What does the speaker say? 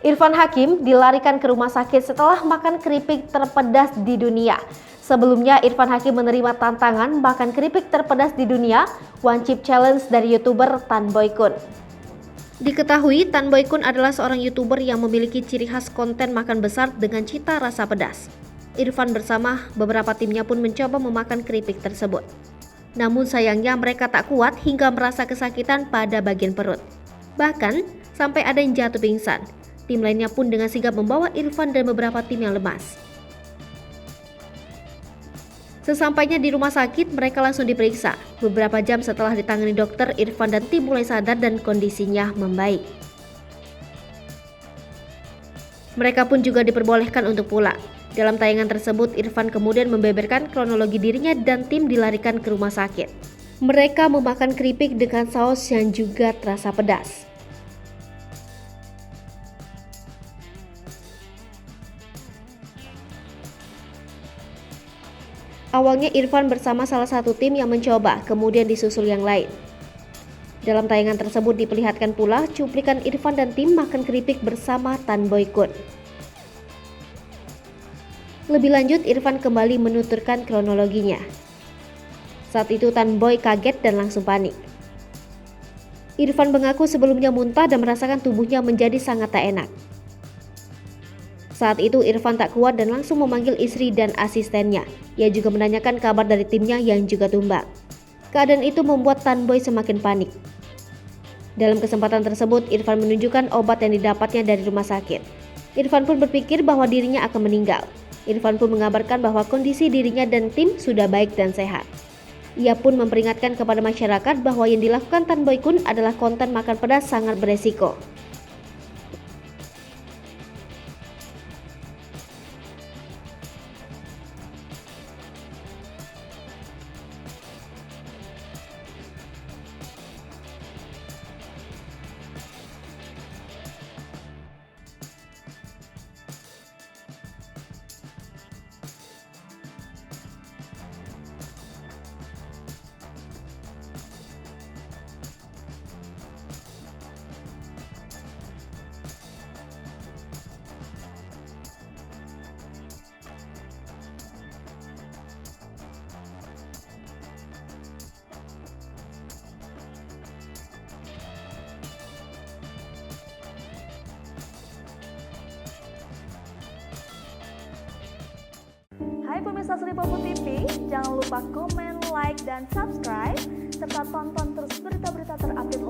Irfan Hakim dilarikan ke rumah sakit setelah makan keripik terpedas di dunia. Sebelumnya, Irfan Hakim menerima tantangan makan keripik terpedas di dunia One Chip Challenge dari YouTuber Tan Boy Kun. Diketahui, Tan Boy Kun adalah seorang YouTuber yang memiliki ciri khas konten makan besar dengan cita rasa pedas. Irfan bersama beberapa timnya pun mencoba memakan keripik tersebut. Namun sayangnya mereka tak kuat hingga merasa kesakitan pada bagian perut. Bahkan, sampai ada yang jatuh pingsan. Tim lainnya pun dengan sigap membawa Irfan dan beberapa tim yang lemas. Sesampainya di rumah sakit, mereka langsung diperiksa. Beberapa jam setelah ditangani dokter, Irfan dan tim mulai sadar dan kondisinya membaik. Mereka pun juga diperbolehkan untuk pulang. Dalam tayangan tersebut, Irfan kemudian membeberkan kronologi dirinya dan tim dilarikan ke rumah sakit. Mereka memakan keripik dengan saus yang juga terasa pedas. Awalnya Irfan bersama salah satu tim yang mencoba, kemudian disusul yang lain. Dalam tayangan tersebut diperlihatkan pula cuplikan Irfan dan tim makan keripik bersama Tan Boy Kun. Lebih lanjut, Irfan kembali menuturkan kronologinya. Saat itu Tan Boy kaget dan langsung panik. Irfan mengaku sebelumnya muntah dan merasakan tubuhnya menjadi sangat tak enak. Saat itu Irfan tak kuat dan langsung memanggil istri dan asistennya. Ia juga menanyakan kabar dari timnya yang juga tumbang. Keadaan itu membuat Tan Boy semakin panik. Dalam kesempatan tersebut, Irfan menunjukkan obat yang didapatnya dari rumah sakit. Irfan pun berpikir bahwa dirinya akan meninggal. Irfan pun mengabarkan bahwa kondisi dirinya dan tim sudah baik dan sehat. Ia pun memperingatkan kepada masyarakat bahwa yang dilakukan Tan Boy Kun adalah konten makan pedas sangat beresiko. Hai pemirsa Sri Popo TV, jangan lupa komen, like, dan subscribe, serta tonton terus berita-berita terupdate